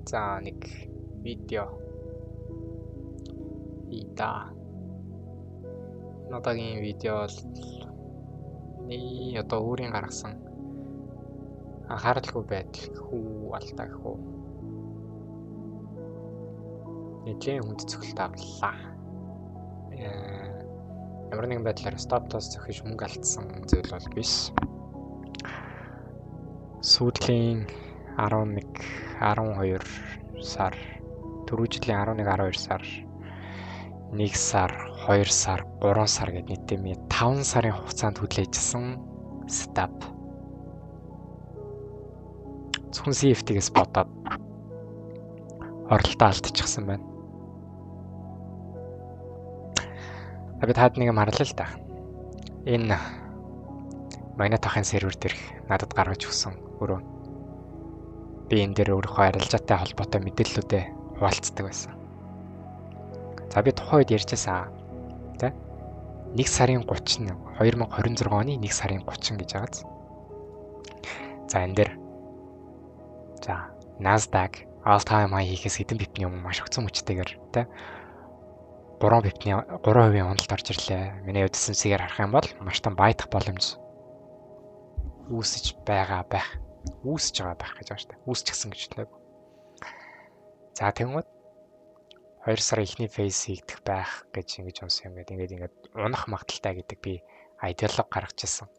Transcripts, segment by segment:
За нэг видео ида. Одоогийн видео бол одоо өөрийн гаргасан анхааралгүй байдал хүү алдаа гэх үү. Нэлийн хүнд цогцолт авлаа. Ямар нэгэн байдлаар стоп-тоос зохиж мөнгө алдсан зүйл бол биш. Сүүлийн 11, 12 сар, түрүү жилийн 11, 12 сар, 1 сар, 2 сар, 3 сар гэдэг нийтдээ 5 сарын хугацаанд хүлээжсэн стап. Зөвхөн CFT-гээс бодоод оролтоо алдчихсан байна. Бид хаад нэг юм харлаа л да. Энэ Magnet-ийн сервер дээр надад гаргаж өгсөн өөрөө би энэ дээр өөрийнхөө арилжаатай холбоотой мэдээллүүдээ хуваалцдаг байсан. За би тухайн үед ярьжсэн тий 1 сарын 30 2026 оны 1 сарын 30 гэж байгааз. За энэ дээр за Nasdaq all-time high хийхээс хэдэн бипний өмнө маш өгцөн мөчтэйгээр тий 3% уналт орж ирлээ. Миний хувьд эсэмсгээр харах юм бол маш том баядах боломж үүсэж байгаа байх гэж байгаа шүү дээ. Үүсчихсэн гэж хэлэв. За тэгмэд 2 сарын эхний фейс хийгдэх байх гэж ингэж унсан юм. Ингээд унах магадaltaй гэдэг би идеолог гаргаж ирсэн.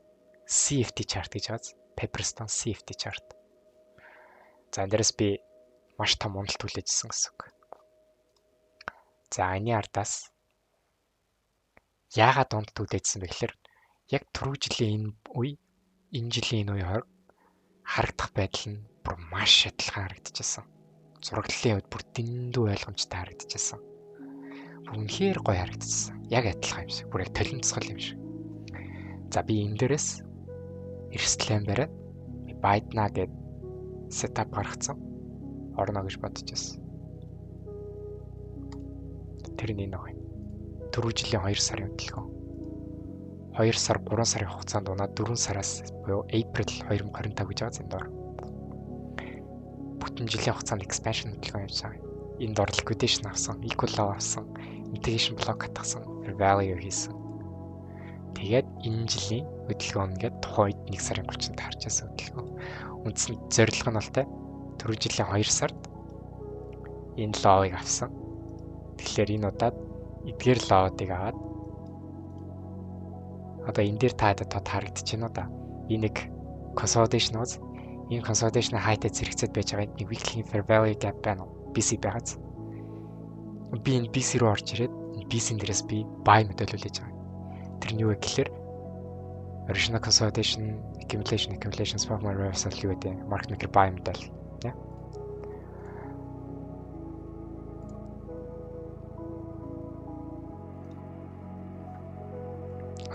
CFT chart гэж байгааз. Pepperstone CFT chart. За энэ дээрээс би маш том уналт хүлээжсэн гэсэн үг. За энэ ардаас яагаад уналт хүлээжсэн бэ гэхээр яг түрүү жилийн энэ жилийн энэ үе харагдах байдал нь бүр маш адилхан харагдчихсан. Зураглалын хувьд бүр дэндүү ойлгомжтой харагдчихсан. Бүр үнэхээр гоё харагдчихсан. Яг адилхан юм шиг. Бүр яг толимцгол юм шиг. За би энэ дээрээс эрсдлэн бариад Байдна гэд сетап гаргацсан. Орно гэж бодож байсан. Тэр нь энэ гоё. Түрүү жилийн 2 сарын хөдөлгөөн. 2 сар 3 сарын хугацаанд унаад 4 сараас буюу April 2025 гэж байгаа зэндор. Бүтэн жилийн хугацаанд expansion хөдөлгөөн явж байгаа. Энд дор liquidation авсан, equal low авсан, integration block хатгсан, value хийсэн. Тэгээд энэ жилийн хөдөлгөөн ингээд тухайн үед 1 сарын 30-нд харж байсан хөдөлгөөн. Үндсэн зорилго нь бол түрүү жилийн 2 сард энэ low-ыг авсан. Тэгэхээр энэ удаад эдгээр low-ыг аваад одоо энэ дээр та тод харагдаж байна уу да. Энэ нэг consolidation үз. Энэ consolidation хайтад зэрэгцээд байж байгаа нэг weekly fair value gap байна уу? BC байгааз. Би энэ BC руу орж ирээд энэ BC-н дээрээс би buy мэдээлэл хүлээж байгаа. Тэр нь юу вэ гэхээр original consolidation, accumulation, swap reversal юу гэдэг market maker buy мэдээлэл. Тэ?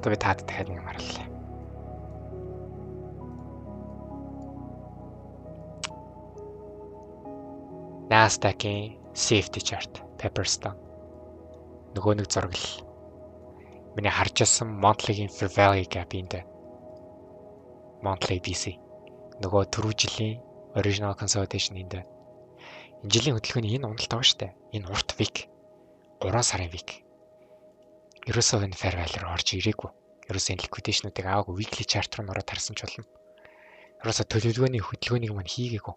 Одоо би таад дахиад нэг юм харлаа. Nasdaq-ийн CFT chart, Pepperstone. Нөгөө нэг зургал. Миний харж байсан monthly-ийн fair value gap энд. Monthly BC. Нөгөө түрүү жилийн original consolidation энд. Энэ жилийн хөдөлгөөний энэ уналт байгаа шүү дээ. Энэ урт week. 3 сарын week. Ерөөсөө энэ fair value руу орж ирээгүй. Ерөөсөө энэ liquidation-уудыг аваагүй weekly chart руу нороод харсан ч болно. Ерөөсөө төлөвлөгөөний хөдөлгөөнийг мань хийгээгүй.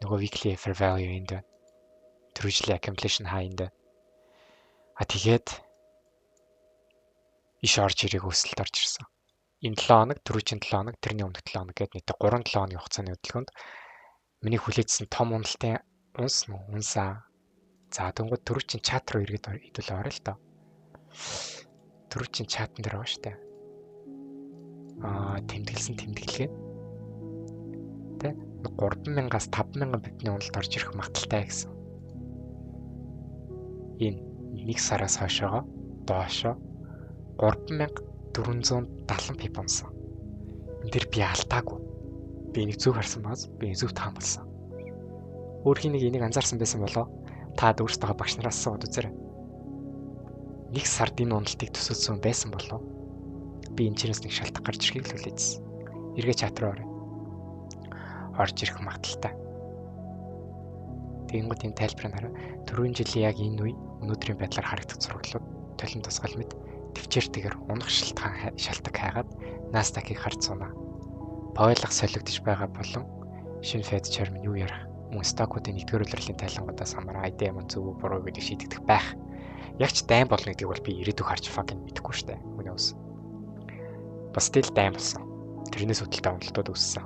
Нөгөө weekly fair value энд. Түрүү жилийн accumulation high энд. Тэгээд иш орж ирээгүй өсөлт орж ирсэн. Энэ 7 хоног, түрүүчийн 7 хоног, тэрний өмнөх 7 хоног гэдэг нийтдээ 3-7 хоногийн хугацааны хөдөлгөөнд миний хүлээжсэн том уналтын унсаа. За тэнгууд түрүүчийн чат руу эргээд хэдүүлээ орё л доо. Түрүүчийн чатан дээр байгаа шүү дээ. Тэмдэглэсэн тэмдэглэгээ. Тэ 3000-аас 5000 битний уналт орж ирэх магадaltaй гэсэн. Энэ 1 сараас хойшоо доошоо 3470 пип унсан. Энд дээр би алдаагүй. Би нэг зөв харсан баз би зөв таамагласан. Өөрхийн нэг энийг анзаарсан байсан болоо та өөрсдөө багш нараас асууад үзээрэй. 1 сард энэ уналтыг төсөөсөн байсан болов би энэ чирээс нэг шалтгаан гарч ирэхийг л хүлээжсэн. Эргээ чат руу орё. Орж ирэх магадaltaй. Тэгэнгүүт энэ тайлбарыг хараа. 4 жилийн яг энэ үе өнөөдрийн байдлаар харагдах зураглууд толин тусгал мэд төвчээртэйгээр унах шалтгаан хайгаад Nasdaq-ийг харж сунаа. Бойлох солигдож байгаа болон шинэ Fed chairman юу ярих? Мөн стокуудын нэгдүгээр улирлын тайлангуудаас хамааран IDM зөв буруу гэдгийг шийдэгдэх байх. Яг ч дайм болно гэдгийг бол би ирээдүйг харж fucking мэдэхгүй штэ. Өнөөс. Бас тэл дайм болсон. Тэрнээс хөдөлთა уналтууд үүссэн.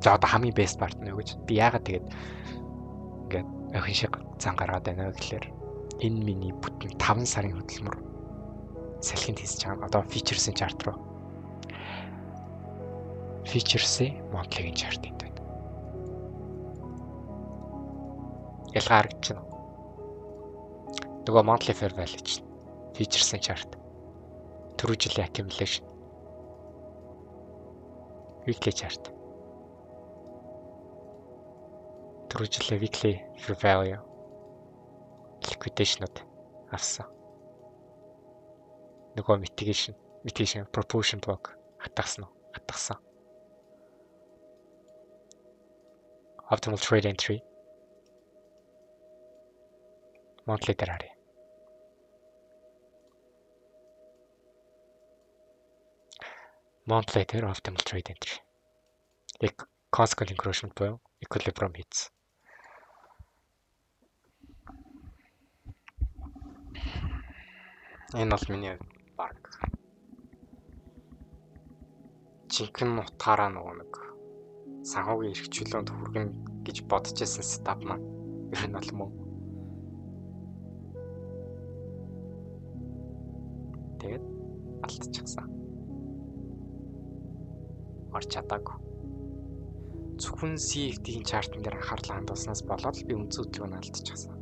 За одоо хамгийн best part нь юу гэж? Би яагаад тэгээд ингээд охин шиг зан гаргаад байна вэ гэхээр энэ миний бүтэн 5 сарын хөдөлмөр салхинд хийсэж байгаа. Одоо features-ийн chart руу. Features-ийн monthly-ийн chart энэ байна. Ялгаа харагдаж байна. Нөгөө monthly fair value чинь features-ийн chart. Түрүү жилийн accumulation. Weekly chart. Түрүү жилийн weekly fair value. Liquidation-ууд авсан. Нөгөө mitigation proportion block хатгасан. Optimal trade entry. Monthly дээр харъя. Monthly дээр optimal trade entry. Consequent encroachment буюу equilibrium хийсэн. Энэ бол миний баг. Жинхэнэ утгаараа нөгөө нэг санхүүгийн эрхчлөөнд хүргэн гэж бодож байсан стап маань ер нь бол мөн. Тэгээд алдчихсан. Орч чадаагүй. Зөвхөн CFD-ийн чартн дээр анхаарлаа хандуулснаас болоод би үнцэн хөдөлгөөнд алдчихсан.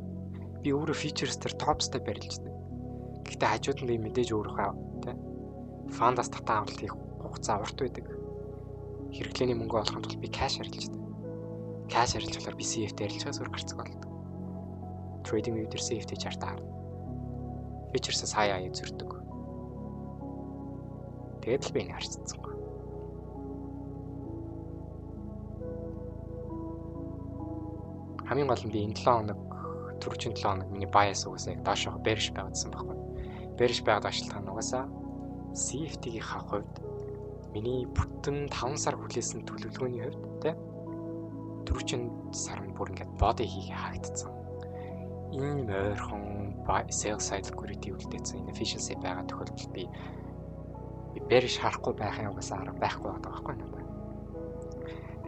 Би өөрөө features дээр topsтай барилждаг. Гэхдээ хажууд нь би мэдээж өөрийнхөө тий фандас татаа авалт хийх хугацаа урт байдаг. Хэрэглээний мөнгө олохын тулд би cash арилждаг. Cash арилжуулахаар би CFD арилжахаас өөр гарцаг болдог. Trading view дээр CFD chart харна. Features-аас хаяа зөрдөг. Тэгээд л би энэ харцсан. Хамгийн гол нь би энэ 7 хоног түрүүчийн 7 хоног миний bias угаасаа яг доошоо bearish байгаадсан байхгүй. Bearish байгаад ашиглах нь угаасаа CFD-ийнхаа хувьд миний бүтэн 5 сар хүлээсэн төлөвлөгөөний хувьд тий түрүүчийн сар нь бүр ингээд body хийгээ хаагдсан. Энэ ойрхон sales cycle grid үлдээсэн inefficiency байгаа тохиолдолд би bearish харахгүй байхын угаасаа арга байхгүй байгаа байхгүй юм байна.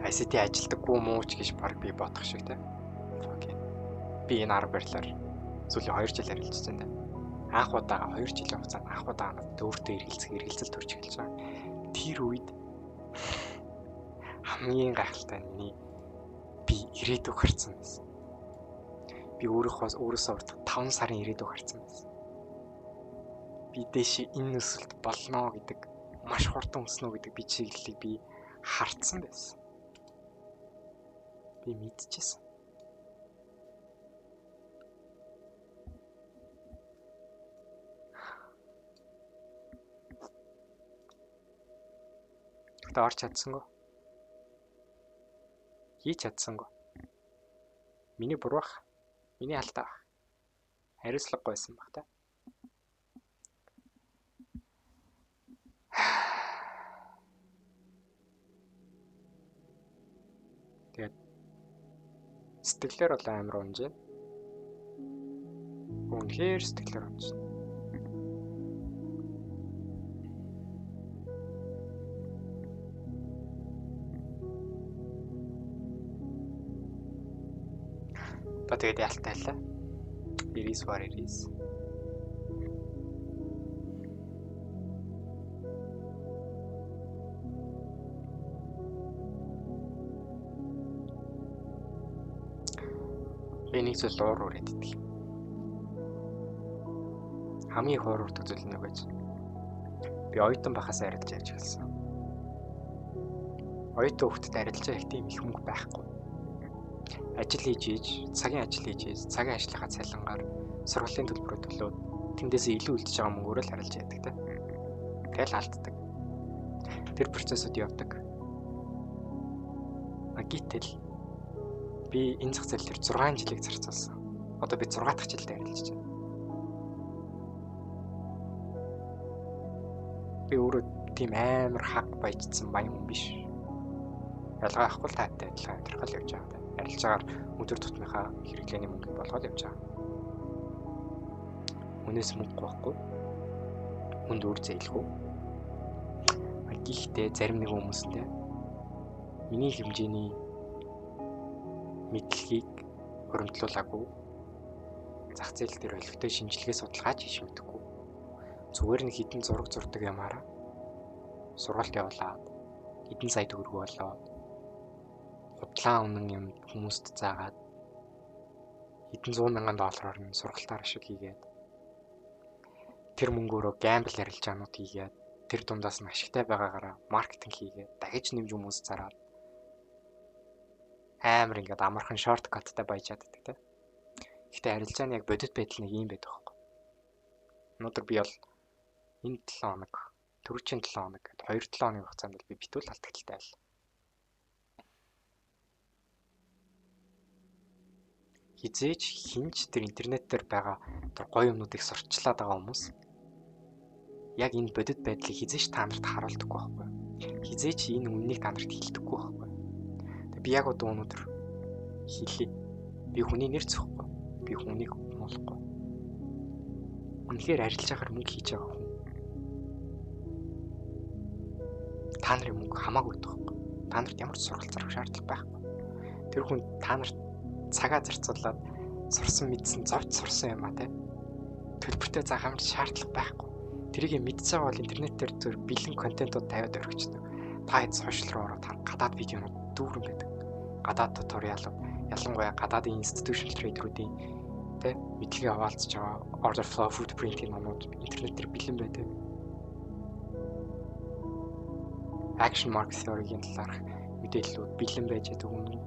ICT ажилдаггүй муу ч гэж баг би бодох шиг тий. Би энэ арга барилаар сүүлийн 2 жил арилжсан дээ. Анх удаага 2 жилийн хугацаанд анх удаага өөртөө эргэлзэл төрж эхэлж байгаа. Тэр үед хамгийн гайхалтай нь би ирээдүг харсан байсан. Би өөрөөсөө урдах 5 сарын ирээдүг харсан байсан. Би дэше энэ өсөлт болно гэдэг маш хурдан өснө гэдэг би чиглэлийг би хартсан байсан. Би мэдчихсэн. Тэгтээ орч чадсангүй. Хийж чадсангүй. Миний буруу бах. Миний алдаа бах. Хариуцлагагүй байсан баг та. Тэгээд сэтгэлээр бол амар унж байна. Үнэхээр сэтгэлээр унж байна. Ба тэгээд ялтайлаа. 90 бар 90. Энийг зөв уур үрээд идэх. Хамгийн их уур урдаг зүйл нь гэж. Би оюутан байхаас арилж ярьж гэлсэн. Оюутан хүүхдэд арилж явах тийм их мөнгө байхгүй. Ажил хийж, цагийн ажил хийж, цагийн ажлынхаа цалингаар сургуулийн төлбөрөө төлөөд тэндээсээ илүү үлдэж байгаа мөнгөөр л арилж яадаг те. Тэгэл алддаг. Тэр процессыг явдаг. Гítэл би Би энэ зах зээл дээр 6 жилийг зарцуулсан. Одоо би 6 дахь жилдээ ажиллаж байна. Би өөрөө тийм амар хаг баяжсан баян хүн биш. Ялгаа авахгүй л таатай адилхан амьдрахал явж байгаа. Арилжаагаар өдөр тутмынхаа хэрэглээний мөнгө болгоод явж байгаа. Үнээс мөнгө байхгүй. Хүнд үр зээлгүй. Гэхдээ зарим нэг хүмүүстэй миний хэмжээний мэдлэгийг хуримтлуулаагүй зах зээл дээр олигтой шинжилгээ судалгаач хийж мэдгүй. Зүгээр нэг хідэн зураг зурдаг юмараа сургалт явуулаад хэдэн сая төгрөг болоод худлаа үнэн юм хүмүүст заагаад хэдэн 100,000 доллараар нь сургалтаар ашиг хийгээд тэр мөнгөөрөө гэмбл арилжаанууд хийгээд тэр дундаас нь ашигтай байгаагаараа маркетинг хийгээд дахиж нэмж хүмүүс зараад амар ингээд амархан шорткаттай баяж чаддаг те. Гэхдээ арилжааны яг бодит байдал нэг юм байдаг байхгүй. Өнөөдөр би бол энэ 7 хоног, түрүүчийн 7 хоног гэдэг 2-7 хоногийн хугацаанд би битүүл алдагтай байл. Хизээч хинч тэр интернет дээр байгаа тэр гоё юмнуудыг сурчлаад байгаа хүмүүс яг энэ бодит байдлыг хизээч та нарт харуулдаггүй байхгүй. Хизээч энэ үннийг та нарт хэлдэггүй байхгүй. Тэг би яг одоо өнөөдөр хэлье. Би хүний нэр зөхгүй. Би хүнийг муулахгүй. Үнэхээр арилжаагаар мөнгө хийж байгаа хүн. Та нарын мөнгө хамаагүй байхгүй. Та нарт ямар ч сургалт зарах шаардлага байхгүй. Тэр хүн та нарт цагаа зарцуулаад сурсан мэдсэн зовж сурсан юм а те. Төлбөртэй заах ямар шаардлага байхгүй. Тэрийг мэдчихэж байгаа бол интернетээр зөв бэлэн контентууд тавиад өргөчдөг. Та хэд сошиал руу ороод гадаад видеонууд дүүрэн байдаг. Гадаад туториалууд, ялангуяа гадаадын institutional trader-уудын тэ мэдлэгээ хаваалцж байгаа order flow footprint-ийн номууд интернетээр бэлэн байдаг. Action market theory-ийн талаарх мэдээллүүд бэлэн байж байгаа үнэн.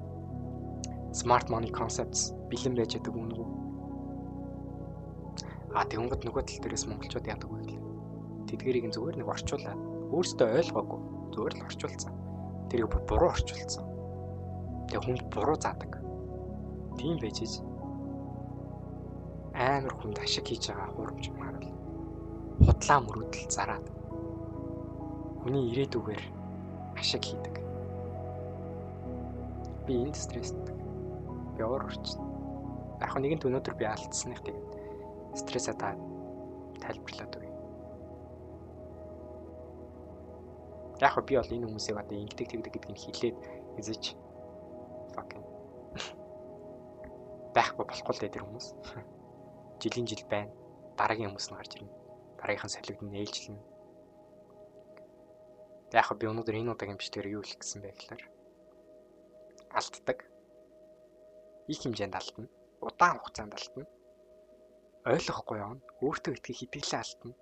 Smart money concepts бэлэн байж байгаа үнэн. Тэгэнгүүт нөгөө тал дээрээс монголчууд яадаг вэ гэвэл тэдгэрийг зүгээр нэг орчуулаад өөрсдөө ойлгоогүй зүгээр л орчуулсан. Тэрийг буруу орчуулсан. Тэгээ хүнд буруу заадаг. Тийм байж иж амар хүнд ашиг хийж байгаа хурамч маарал худлаа мөрөөдөл зараад хүний ирээдүгээр ашиг хийдэг. Би энд стресстэй. Би орчихсон. Яг нэгэнт өнөөдөр би алдсаных тэгээд стрессээ тайлбарлаад өгье. Яг би бол энэ хүмүүсийг одоо ингэдэг тэгдэг гэдгийг хэлээд эзэж fucking байхгүй болохгүй л тэр хүмүүс. Жилийн жил байна. Дараагийн хүмүүс нь гарч ирнэ. Дараагийнхын солигд нь ээлжлэнэ. Яг би өнөөдөр энэ удаагийн бичлэгээр юу хэлэх гэсэн бэ гэхээр алддаг. Их хэмжээнд алдна. Удаан хугацаанд алдна. Ойлгохгүй явна. Өөртөө итгэх итгэлээ алдна.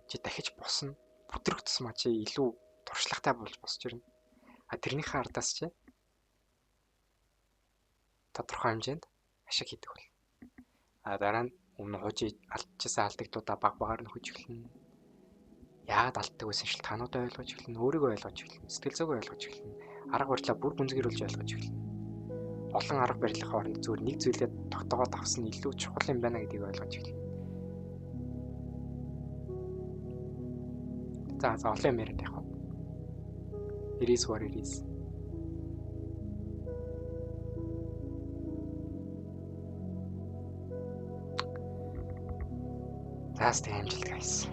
Чи дахиж босно. Бүтрэг тусмаа чи илүү туршлагатай болж босч ирнэ. Тэрнийхээ ардаас чи тодорхой хэмжээнд ашиг хийдэг бол. Дараа нь өмнө хожиж алдчихсан алдагдлуудаа баг багаар нь хөж эхэлнэ. Яагаад алддаг байсан шалтгаануудаа ойлгож эхэлнэ. Өөрийгөө ойлгож эхэлнэ. Сэтгэл зүйгөө ойлгож эхэлнэ. Арга барилаа бүр гүнзгийрүүлж ойлгож эхэлнэ. Олон арга барилын хооронд зүгээр нэг зүйлээ тогтоогоод авсан нь илүү чухал юм байна гэдгийг ойлгож эхэлнэ. За олон юм яриад явах. It is what it is. That's the angel guys.